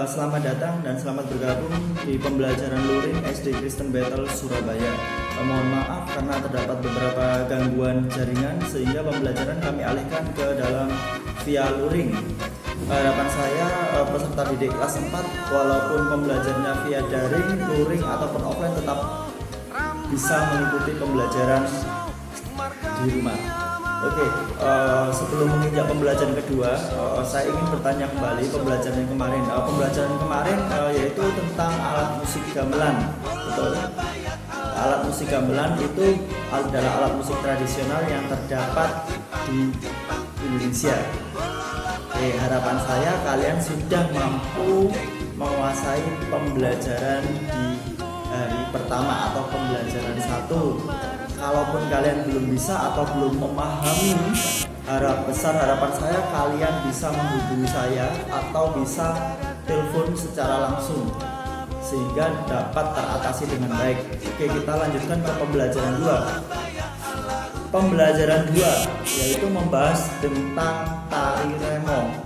Selamat datang dan selamat bergabung di pembelajaran luring SD Kristen Bethel Surabaya. Mohon maaf karena terdapat beberapa gangguan jaringan sehingga pembelajaran kami alihkan ke dalam via luring. Harapan saya peserta didik kelas 4 walaupun pembelajarannya via daring, luring ataupun offline tetap bisa mengikuti pembelajaran di rumah. Sebelum menginjak pembelajaran kedua, saya ingin bertanya kembali pembelajaran yang kemarin. Pembelajaran kemarin yaitu tentang alat musik gamelan. Betul. Alat musik gamelan itu adalah alat musik tradisional yang terdapat di Indonesia. Harapan saya kalian sudah mampu menguasai pembelajaran di hari pertama atau pembelajaran 1. Kalaupun kalian belum bisa atau belum memahami, harapan saya kalian bisa menghubungi saya atau bisa telepon secara langsung sehingga dapat teratasi dengan baik. Kita lanjutkan ke pembelajaran 2. Pembelajaran 2 yaitu membahas tentang tari remo.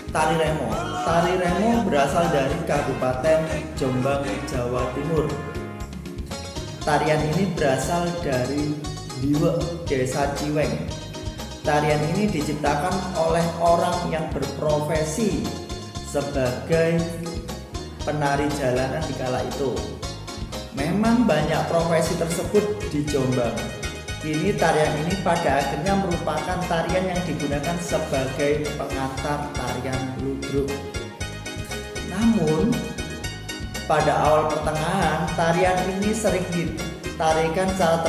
Tari remo berasal dari Kabupaten Jombang, Jawa Timur. Tarian ini berasal dari Diwe, Desa Ciweng. Tarian ini diciptakan oleh orang yang berprofesi sebagai penari jalanan di kala itu. Memang banyak profesi tersebut di Jombang. Kini tarian ini pada akhirnya merupakan tarian yang digunakan sebagai pengantar tarian ludruk. Namun pada awal pertengahan, tarian ini sering ditarikan secara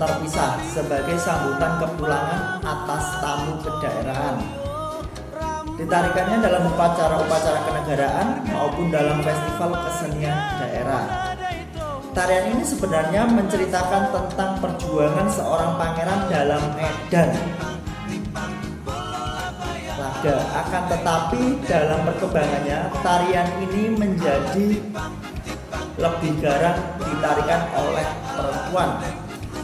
terpisah sebagai sambutan kepulangan atas tamu kedaerahan. Ditarikannya dalam upacara-upacara kenegaraan maupun dalam festival kesenian daerah. Tarian ini sebenarnya menceritakan tentang perjuangan seorang pangeran dalam edan laga. Akan tetapi dalam perkembangannya tarian ini menjadi lebih garang ditarikan oleh perempuan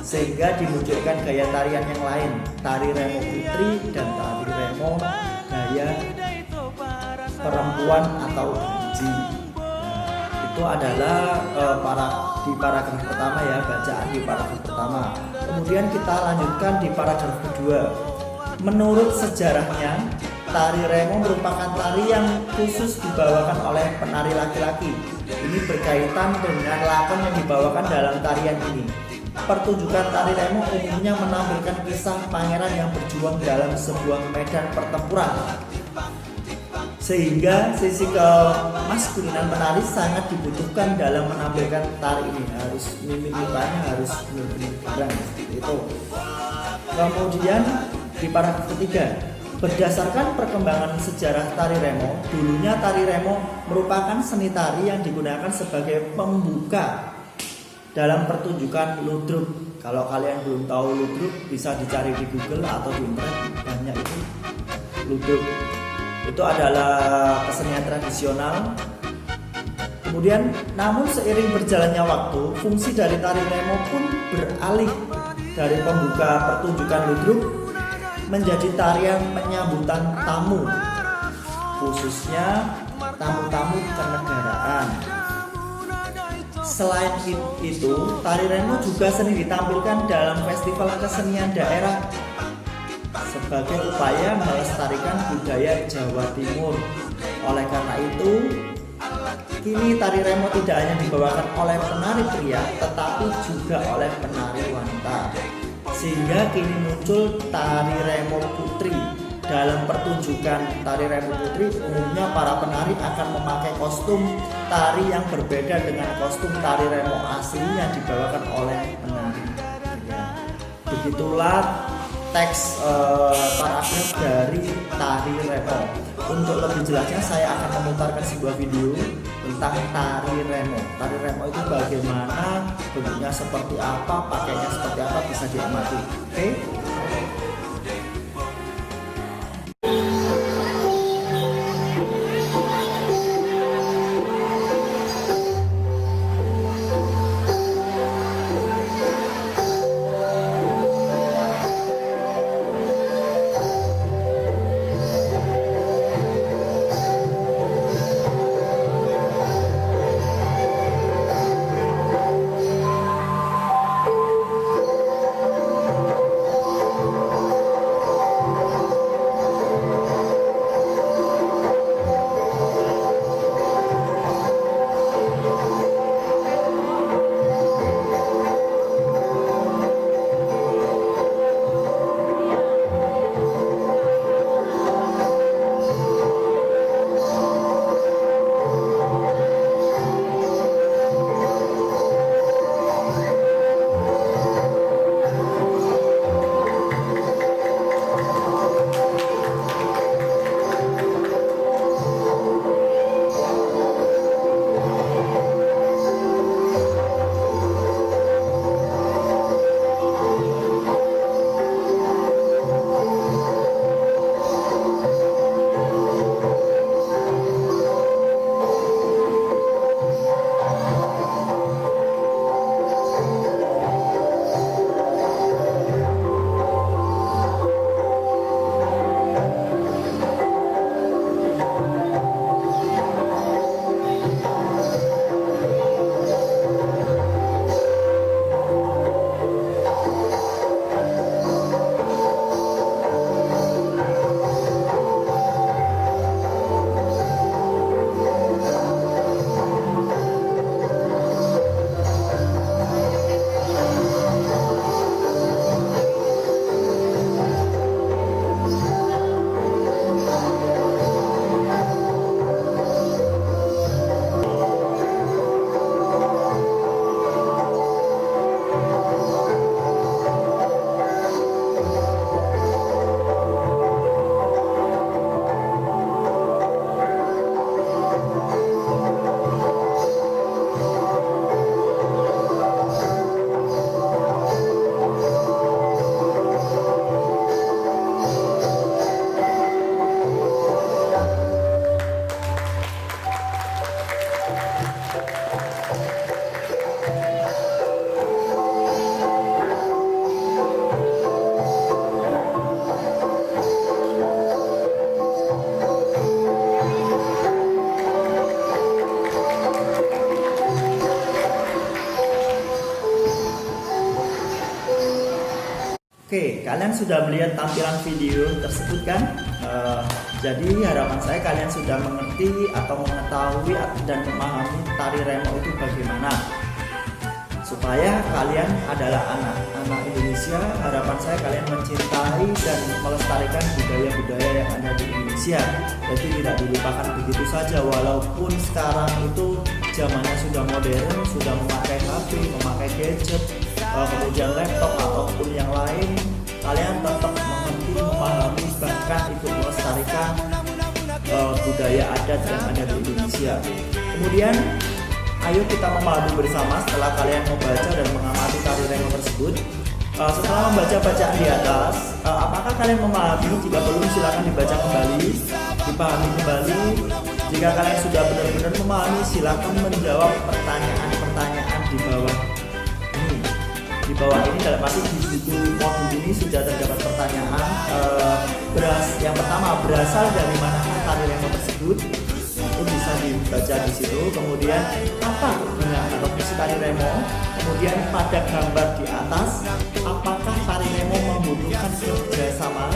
sehingga dimunculkan gaya tarian yang lain, tari remo putri dan tari remo gaya perempuan atau ganji. Itu adalah di paragraf pertama ya, bacaan di paragraf pertama. Kemudian kita lanjutkan di paragraf kedua. Menurut sejarahnya, tari remo merupakan tari yang khusus dibawakan oleh penari laki-laki. Ini berkaitan dengan lakon yang dibawakan dalam tarian ini. Pertunjukan tari remo umumnya menampilkan kisah pangeran yang berjuang dalam sebuah medan pertempuran. Sehingga sisi kemaskulinan penari sangat dibutuhkan dalam menampilkan tari ini. Harus mimik-mimiknya harus benar-benar garang seperti itu. Kemudian di paragraf ketiga, berdasarkan perkembangan sejarah tari remo, dulunya tari remo merupakan seni tari yang digunakan sebagai pembuka dalam pertunjukan ludruk. Kalau kalian belum tahu ludruk, bisa dicari di Google atau di internet, banyak itu ludruk. Itu adalah kesenian tradisional. Kemudian, namun seiring berjalannya waktu, fungsi dari tari remo pun beralih dari pembuka pertunjukan ludruk menjadi tarian penyambutan tamu, khususnya tamu-tamu kenegaraan. Selain itu, tari remo juga sering ditampilkan dalam festival kesenian daerah sebagai upaya melestarikan budaya Jawa Timur. Oleh karena itu, kini tari remo tidak hanya dibawakan oleh penari pria, tetapi juga oleh penari wanita. Sehingga kini muncul tari remo putri. Dalam pertunjukan tari remo putri, umumnya para penari akan memakai kostum tari yang berbeda dengan kostum tari remo asli yang dibawakan oleh penari pria. Begitulah teks paragraf dari tari remo. Untuk lebih jelasnya saya akan memutarkan sebuah video tentang tari remo. Tari remo itu bagaimana, bentuknya seperti apa, pakainya seperti apa, bisa diamati. Oke? Oke, kalian sudah melihat tampilan video tersebut kan? Jadi harapan saya kalian sudah mengerti atau mengetahui dan memahami tari remo itu bagaimana. Supaya kalian adalah anak Indonesia, harapan saya kalian mencintai dan melestarikan budaya-budaya yang ada di Indonesia. Jadi tidak dilupakan begitu saja, walaupun sekarang itu zamannya sudah modern, sudah memakai HP, memakai gadget, kemudian laptop ataupun yang lain, kalian tetap mengerti, memahami, bahkan ikut melestarikan budaya adat yang ada di Indonesia. Kemudian ayo kita memadu bersama setelah kalian membaca dan mengamati tari remo tersebut. Setelah membaca bacaan di atas, apakah kalian memahami? Jika belum, silakan dibaca kembali, dipahami kembali. Jika kalian sudah benar-benar memahami, silakan menjawab pertanyaan-pertanyaan di bawah ini. Di bawah ini dalam arti di buku modul ini sudah terdapat pertanyaan. Yang pertama, berasal dari mana tari remo tersebut? Itu bisa dibaca di situ. Kemudian apa gunanya atau fungsi tari remo? Kemudian pada gambar di atas, apakah tari remo membutuhkan kerjasama?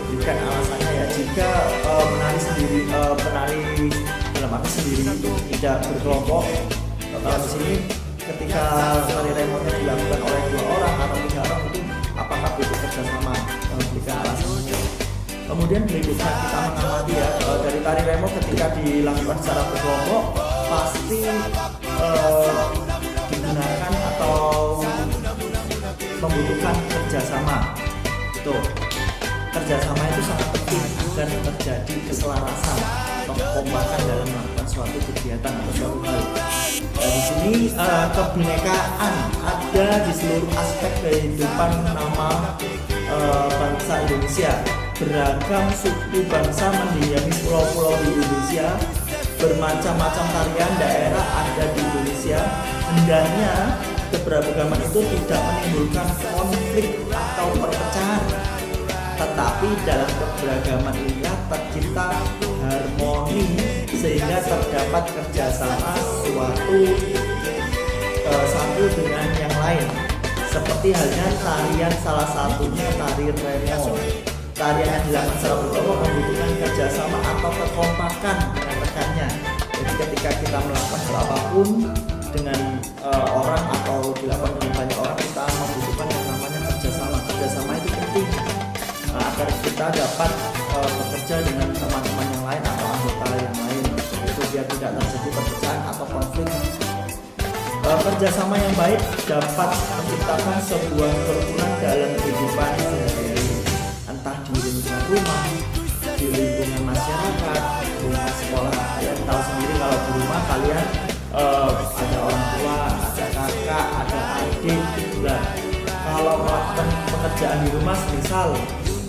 Bukan alasannya ya. Jika penari dalam arti sendiri itu tidak berkelompok, di sini ketika tari remonya dilakukan oleh 2 orang atau 3 orang itu apakah butuh kerjasama? Berikan alasannya. Kemudian berikutnya kita mengamati ya, dari tari remo ketika dilakukan secara berkelompok pasti digunakan atau membutuhkan kerjasama. Itu kerjasama itu sangat penting agar terjadi keselarasan atau kekompakan dalam melakukan suatu kegiatan atau suatu hal. Dan di sini kebinekaan ada di seluruh aspek kehidupan nama bangsa Indonesia. Beragam suku bangsa mendiami pulau-pulau di Indonesia, bermacam-macam tarian daerah ada di Indonesia. Hendaknya keberagaman itu tidak menimbulkan konflik atau perpecahan, tetapi dalam keberagaman inilah tercipta harmoni sehingga terdapat kerjasama satu dengan yang lain. Seperti halnya tarian salah satunya tari remo. Tarian yang dilakukan secara berkelompok membutuhkan kerjasama atau kekompakan dengan rekannya. Jadi ketika kita melakukan hal apapun dengan orang atau dilakukan dengan banyak orang, kita membutuhkan yang namanya kerjasama. Kerjasama itu penting agar kita dapat bekerja dengan teman-teman yang lain atau anggota yang lain. Itu biar tidak terjadi perpecahan atau konflik. Kerjasama yang baik dapat menciptakan sebuah kerukunan dalam kehidupan sehari-hari. Entah di lingkungan rumah, di lingkungan masyarakat, rumah sekolah. Kalian tahu sendiri kalau di rumah kalian ada orang tua, ada kakak, ada adik. Nah, kalau melakukan pekerjaan di rumah, misal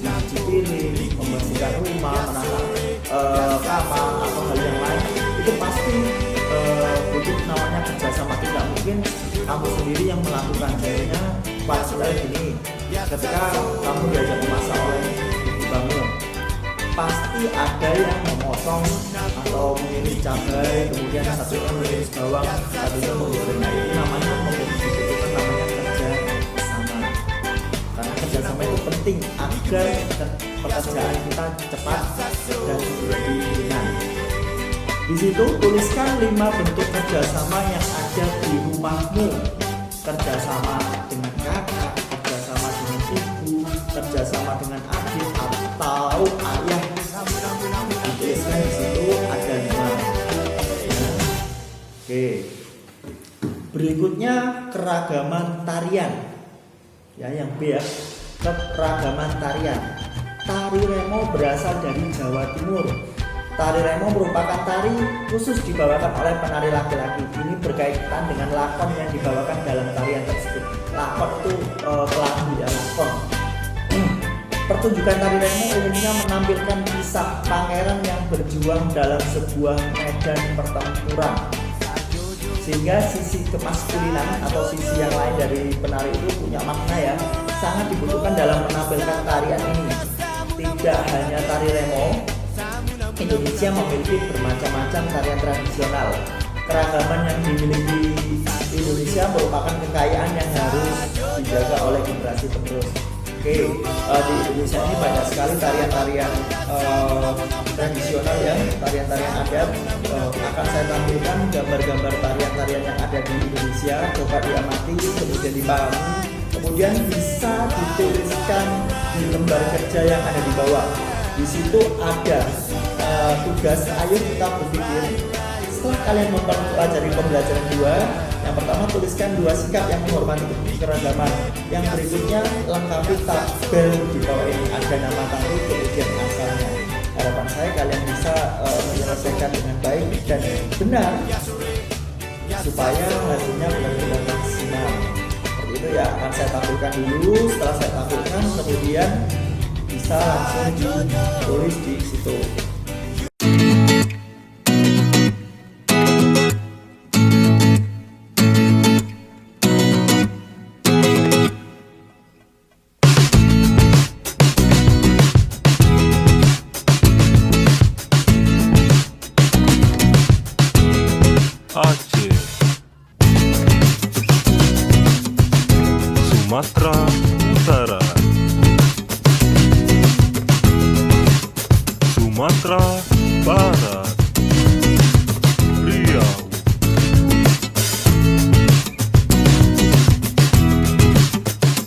mencuci piring, membersihkan rumah, menata kamar atau hal yang lain, itu pasti butuh namanya kerjasama. Tidak mungkin kamu sendiri yang melakukan. Jadinya pasti gini, ketika kamu diajak memasak oleh ibu kamu, pasti ada yang memotong atau mengiris cabai, kemudian satunya mengiris bawang, satunya menggoreng. Itu namanya dibutuhkan namanya kerjasama. Karena kerjasama itu penting agar pekerjaan kita cepat dan lebih ringan. Di situ tuliskan 5 bentuk kerjasama yang ada di rumahmu. Kerjasama dengan kakak, kerjasama dengan ibu, kerjasama dengan adik atau ayah. Dituliskan di situ ada 5. Oke. Berikutnya keragaman tarian. Ya, yang B ya. Keragaman tarian. Tari remo berasal dari Jawa Timur. Tari remo merupakan tari khusus dibawakan oleh penari laki-laki. Ini berkaitan dengan lakon yang dibawakan dalam tarian tersebut. Lakon itu kelabu ya, lakon. Pertunjukan tari remo umumnya menampilkan kisah pangeran yang berjuang dalam sebuah medan pertempuran. Sehingga sisi kemaskulinan atau sisi yang lain dari penari itu punya makna ya, sangat dibutuhkan dalam menampilkan tarian ini. Tidak hanya tari remo, Indonesia memiliki bermacam-macam tarian tradisional. Keragaman yang dimiliki Indonesia merupakan kekayaan yang harus dijaga oleh generasi penerus. Oke, di Indonesia ini banyak sekali tarian-tarian tradisional ya, tarian-tarian adat. Akan saya tampilkan gambar-gambar tarian-tarian yang ada di Indonesia. Coba diamati, kemudian dipahami, kemudian bisa dituliskan di lembar kerja yang ada di bawah. Di situ ada tugas, ayo kita berpikir. Setelah kalian mempelajari pembelajaran 2, yang pertama tuliskan 2 sikap yang menghormati keragaman. Yang berikutnya lengkapi tabel di bawah ini, ada nama tahu kemudian asalnya. Harapan saya kalian bisa menyelesaikan dengan baik dan benar supaya hasilnya benar-benar maksimal. Seperti itu ya, akan saya tampilkan dulu. Setelah saya tampilkan kemudian bisa langsung ditulis di situ. Aceh, Sumatera Utara, Sumatera Barat, Riau,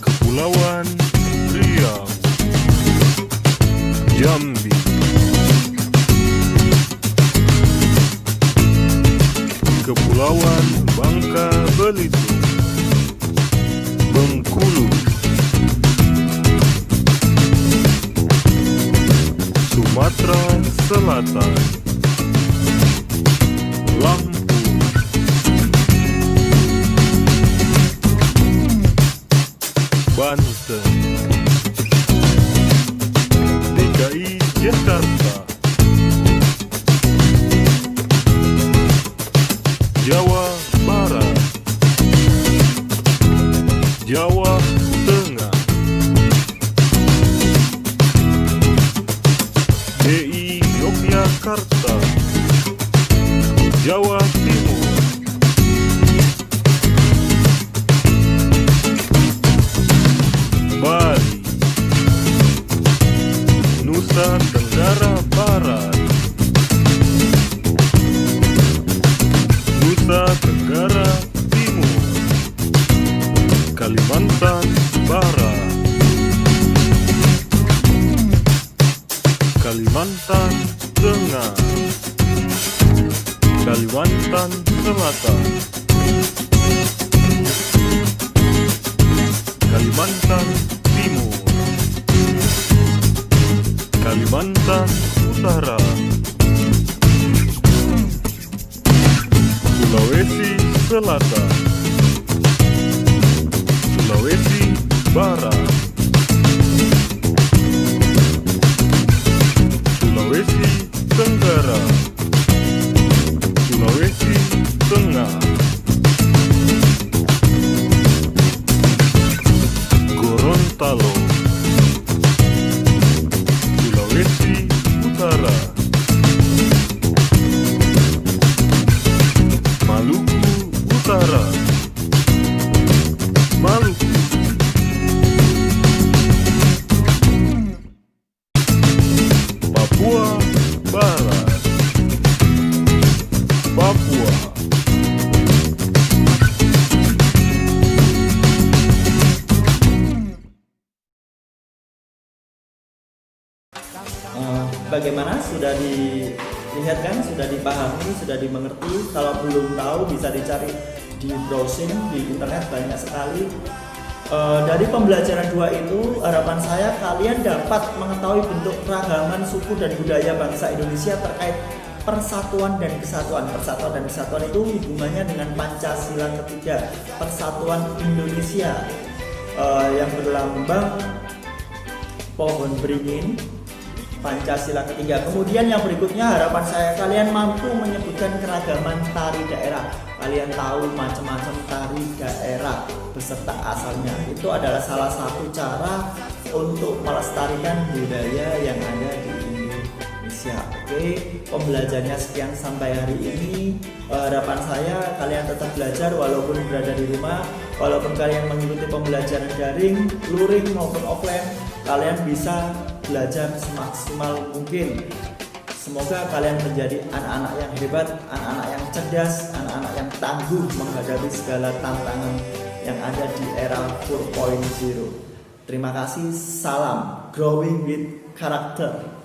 Kepulauan Riau, Jambi, Kepulauan Bangka Belitung, Bengkulu, Sumatera Selatan, Lampung, Banten, DKI Jakarta, Jawa Barat, Jawa Tengah, DI Yogyakarta, Jawa Timur, Bali, Nusa Tenggara Barat, Nusa Tenggara Timur, Kalimantan Barat, Kalimantan Tengah, Kalimantan Selatan, Kalimantan Timur, Kalimantan Utara, Sulawesi Selatan, Sulawesi Barat, Sulawesi Tenggara, Sulawesi Tengah, Gorontalo, Sulawesi Utara, Maluku Utara, Maluku, Papua Barat, Papua, Bagaimana, sudah dilihat kan, sudah dipahami, sudah dimengerti. Kalau belum tahu bisa dicari di browsing di internet, banyak sekali. Dari pembelajaran 2 itu harapan saya kalian dapat mengetahui bentuk keragaman suku dan budaya bangsa Indonesia terkait persatuan dan kesatuan. Persatuan dan kesatuan itu hubungannya dengan Pancasila ketiga, Persatuan Indonesia, yang berlambang pohon beringin, Pancasila ketiga. Kemudian yang berikutnya harapan saya kalian mampu menyebutkan keragaman tari daerah. Kalian tahu macam-macam tari daerah beserta asalnya. Itu adalah salah satu cara untuk melestarikan budaya yang ada di Indonesia. Oke, pembelajarannya sekian sampai hari ini. Harapan saya kalian tetap belajar walaupun berada di rumah. Walaupun kalian mengikuti pembelajaran daring, luring maupun offline, kalian bisa belajar semaksimal mungkin. Semoga kalian menjadi anak-anak yang hebat, anak-anak yang cerdas, anak-anak yang tangguh menghadapi segala tantangan yang ada di era 4.0. Terima kasih, salam Growing with Character.